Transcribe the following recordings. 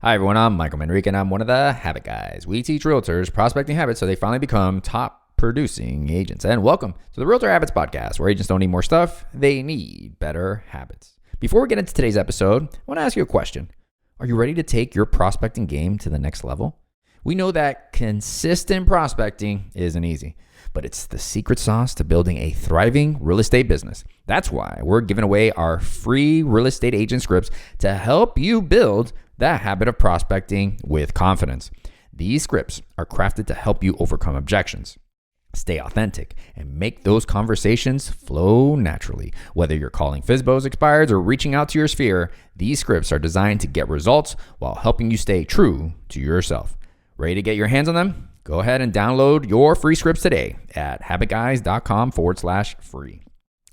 Hi everyone, I'm Michael Manrique and I'm one of the Habit Guys. We teach realtors prospecting habits so they finally become top producing agents. And welcome to the Realtor Habits Podcast, where agents don't need more stuff, they need better habits. Before we get into today's episode, I want to ask you a question. Are you ready to take your prospecting game to the next level? We know that consistent prospecting isn't easy, but it's the secret sauce to building a thriving real estate business. That's why we're giving away our free real estate agent scripts to help you build the habit of prospecting with confidence. These scripts are crafted to help you overcome objections, stay authentic, and make those conversations flow naturally. Whether you're calling FSBOs, expireds, or reaching out to your sphere, these scripts are designed to get results while helping you stay true to yourself. Ready to get your hands on them? Go ahead and download your free scripts today at HabitGuys.com/free.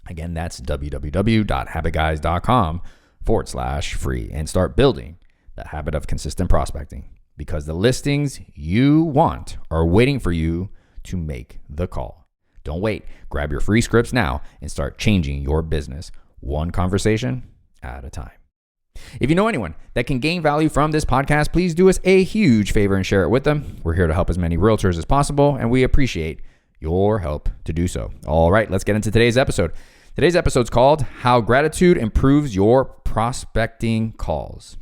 Again, that's www.HabitGuys.com/free and start building the habit of consistent prospecting, because the listings you want are waiting for you to make the call. Don't wait. Grab your free scripts now and start changing your business one conversation at a time. If you know anyone that can gain value from this podcast, please do us a huge favor and share it with them. We're here to help as many realtors as possible, and we appreciate your help to do so. All right, let's get into today's episode. Today's episode is called How Gratitude Improves Your Prospecting Calls.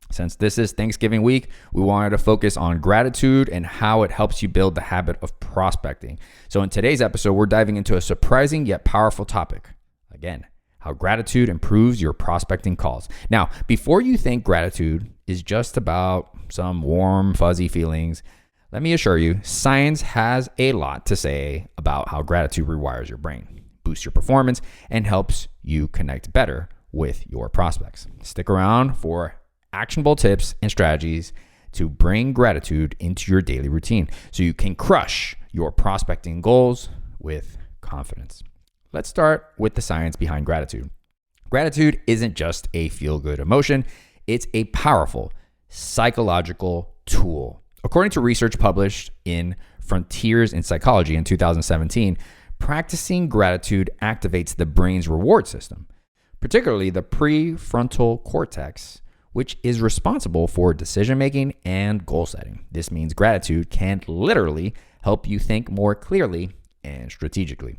Since this is Thanksgiving week, we wanted to focus on gratitude and how it helps you build the habit of prospecting. So in today's episode, we're diving into a surprising yet powerful topic. Again, how gratitude improves your prospecting calls. Now, before you think gratitude is just about some warm, fuzzy feelings, let me assure you, science has a lot to say about how gratitude rewires your brain, boosts your performance, and helps you connect better with your prospects. Stick around for actionable tips and strategies to bring gratitude into your daily routine so you can crush your prospecting goals with confidence. Let's start with the science behind gratitude. Gratitude isn't just a feel-good emotion, it's a powerful psychological tool. According to research published in Frontiers in Psychology in 2017, practicing gratitude activates the brain's reward system, particularly the prefrontal cortex, which is responsible for decision-making and goal setting. This means gratitude can literally help you think more clearly and strategically.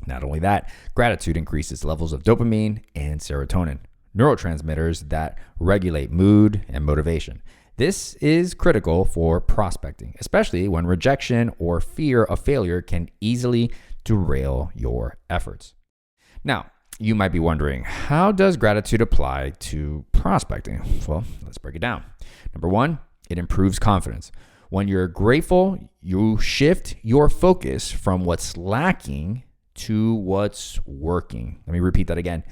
Not only that, gratitude increases levels of dopamine and serotonin, neurotransmitters that regulate mood and motivation. This is critical for prospecting, especially when rejection or fear of failure can easily derail your efforts. Now, you might be wondering, how does gratitude apply to prospecting? Well, let's break it down. Number one, it improves confidence. When you're grateful, you shift your focus from what's lacking to what's working. Let me repeat that again.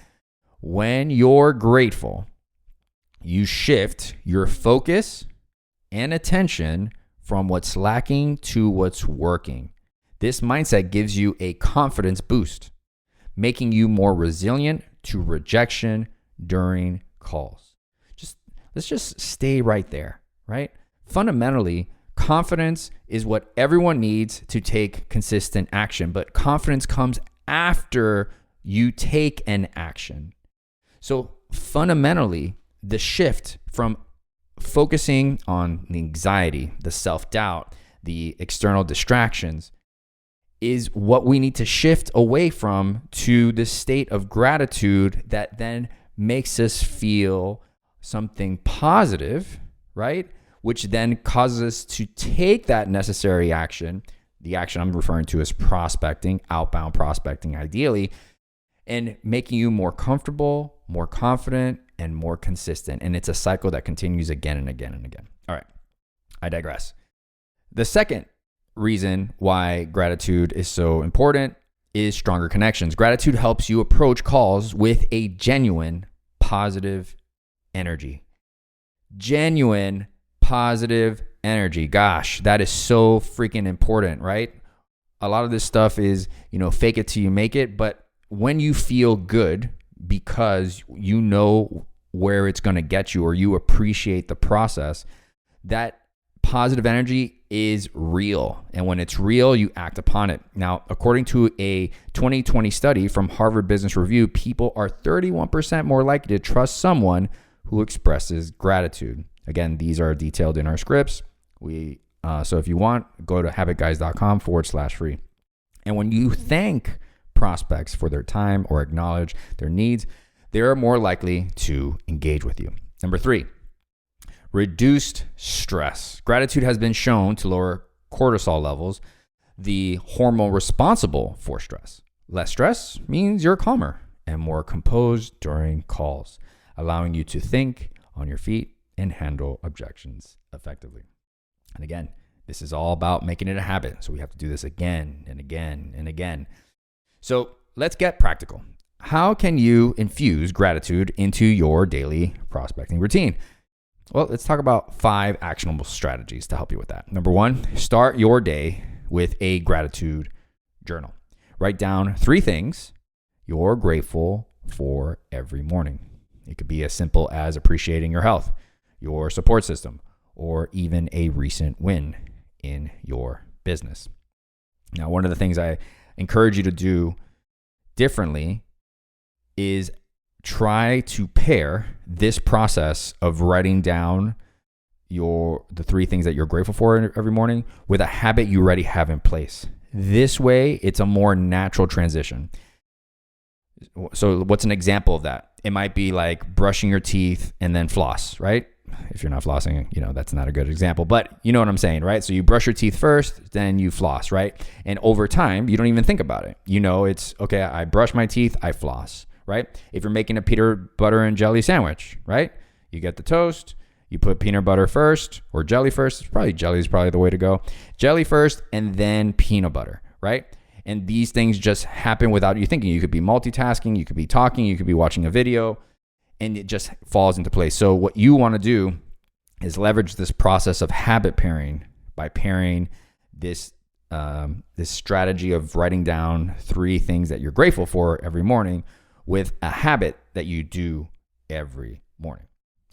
When you're grateful, you shift your focus and attention from what's lacking to what's working. This mindset gives you a confidence boost, making you more resilient to rejection during calls. Let's just stay right there, right? Fundamentally, confidence is what everyone needs to take consistent action, but confidence comes after you take an action. So fundamentally, the shift from focusing on the anxiety, the self-doubt, the external distractions is what we need to shift away from to the state of gratitude that then makes us feel something positive, right? Which then causes us to take that necessary action. The action I'm referring to is prospecting, outbound prospecting ideally, and making you more comfortable, more confident, and more consistent. And it's a cycle that continues again and again and again. All right, I digress. The second reason why gratitude is so important is stronger connections. Gratitude helps you approach calls with a genuine positive energy. Genuine positive energy. Gosh, that is so freaking important, right? A lot of this stuff is, fake it till you make it. But when you feel good because you know where it's going to get you or you appreciate the process, that positive energy is real. And when it's real, you act upon it. Now, according to a 2020 study from Harvard Business Review, people are 31% more likely to trust someone who expresses gratitude. Again, these are detailed in our scripts. So if you want, go to HabitGuys.com/free. And when you thank prospects for their time or acknowledge their needs, they're more likely to engage with you. Number 3, reduced stress. Gratitude has been shown to lower cortisol levels, the hormone responsible for stress. Less stress means you're calmer and more composed during calls, allowing you to think on your feet and handle objections effectively. And again, this is all about making it a habit. So we have to do this again and again and again. So let's get practical. How can you infuse gratitude into your daily prospecting routine? Well, let's talk about 5 actionable strategies to help you with that. Number 1, start your day with a gratitude journal. Write down 3 things you're grateful for every morning. It could be as simple as appreciating your health, your support system, or even a recent win in your business. Now, one of the things I encourage you to do differently is try to pair this process of writing down the 3 things that you're grateful for every morning with a habit you already have in place. This way, it's a more natural transition. So what's an example of that? It might be like brushing your teeth and then floss, right? If you're not flossing, that's not a good example, but you know what I'm saying, right? So you brush your teeth first, then you floss, right? And over time, you don't even think about it. It's, okay, I brush my teeth, I floss, right? If you're making a peanut butter and jelly sandwich, right? You get the toast, you put peanut butter first or jelly first. Jelly is probably the way to go. Jelly first and then peanut butter, right? And these things just happen without you thinking. You could be multitasking, you could be talking, you could be watching a video, and it just falls into place. So what you want to do is leverage this process of habit pairing by pairing this strategy of writing down 3 things that you're grateful for every morning with a habit that you do every morning.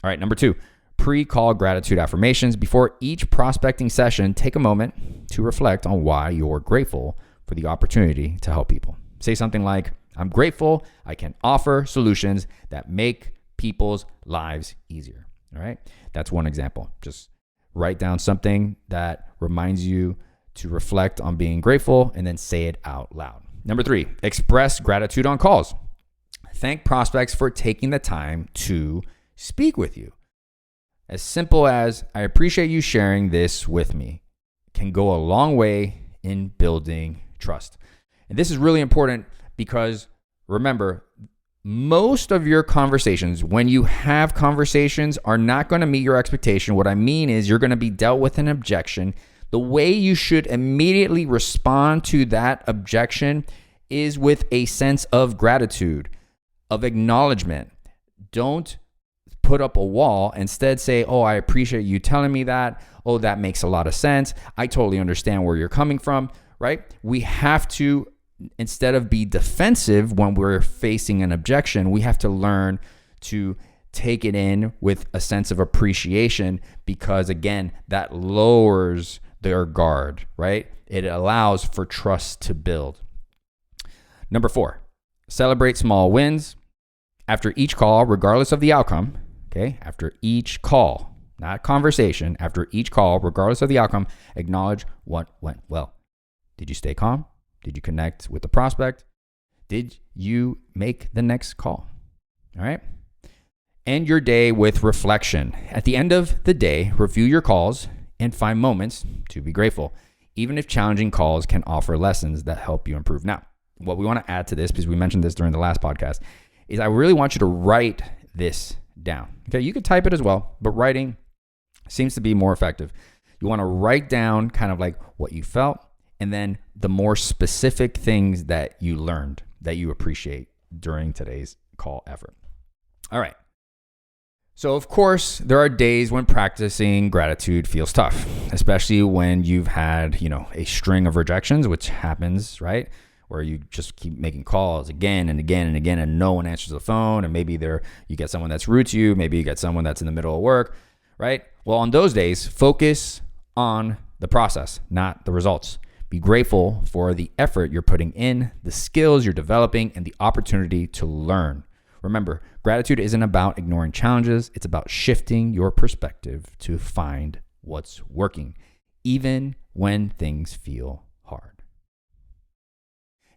All right, number 2, pre-call gratitude affirmations. Before each prospecting session, take a moment to reflect on why you're grateful for the opportunity to help people. Say something like, I'm grateful I can offer solutions that make people's lives easier. All right. That's one example. Just write down something that reminds you to reflect on being grateful and then say it out loud. Number 3, express gratitude on calls. Thank prospects for taking the time to speak with you. As simple as, I appreciate you sharing this with me, can go a long way in building trust. And this is really important because remember, most of your conversations, when you have conversations, are not going to meet your expectation. What I mean is you're going to be dealt with an objection. The way you should immediately respond to that objection is with a sense of gratitude, of acknowledgement. Don't put up a wall. Instead, say, oh, I appreciate you telling me that. Oh, that makes a lot of sense. I totally understand where you're coming from, right? We have to, instead of be defensive when we're facing an objection, we have to learn to take it in with a sense of appreciation because, again, that lowers their guard, right? It allows for trust to build. Number 4, celebrate small wins. After each call, regardless of the outcome, okay, after each call, not conversation, after each call, regardless of the outcome, acknowledge what went well. Did you stay calm? Did you connect with the prospect? Did you make the next call? All right. End your day with reflection. At the end of the day, review your calls and find moments to be grateful, even if challenging calls can offer lessons that help you improve. Now, what we want to add to this, because we mentioned this during the last podcast, is I really want you to write this down. Okay, you could type it as well, but writing seems to be more effective. You want to write down kind of like what you felt, and then the more specific things that you learned that you appreciate during today's call effort. All right. So, of course, there are days when practicing gratitude feels tough, especially when you've had, a string of rejections, which happens, right? Where you just keep making calls again and again and again, and no one answers the phone. And maybe you get someone that's rude to you. Maybe you get someone that's in the middle of work, right? Well, on those days, focus on the process, not the results. Be grateful for the effort you're putting in, the skills you're developing, and the opportunity to learn. Remember, gratitude isn't about ignoring challenges. It's about shifting your perspective to find what's working, even when things feel hard.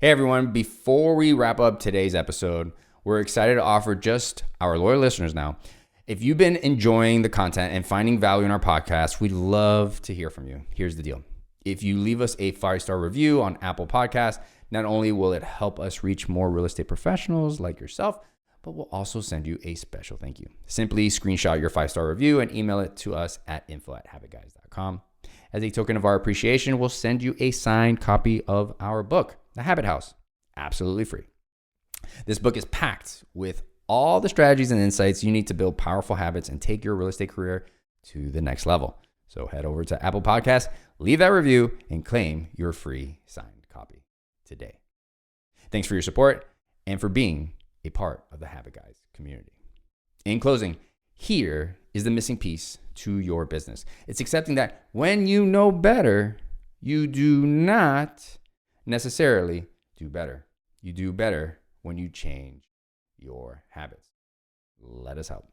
Hey everyone, before we wrap up today's episode, we're excited to offer just our loyal listeners now. If you've been enjoying the content and finding value in our podcast, we'd love to hear from you. Here's the deal. If you leave us a 5-star review on Apple Podcasts, not only will it help us reach more real estate professionals like yourself, but we'll also send you a special thank you. Simply screenshot your 5-star review and email it to us at info@habitguys.com. As a token of our appreciation, we'll send you a signed copy of our book, The Habit House, absolutely free. This book is packed with all the strategies and insights you need to build powerful habits and take your real estate career to the next level. So head over to Apple Podcasts, leave that review, and claim your free signed copy today. Thanks for your support and for being a part of the Habit Guys community. In closing, here is the missing piece to your business. It's accepting that when you know better, you do not necessarily do better. You do better when you change your habits. Let us help.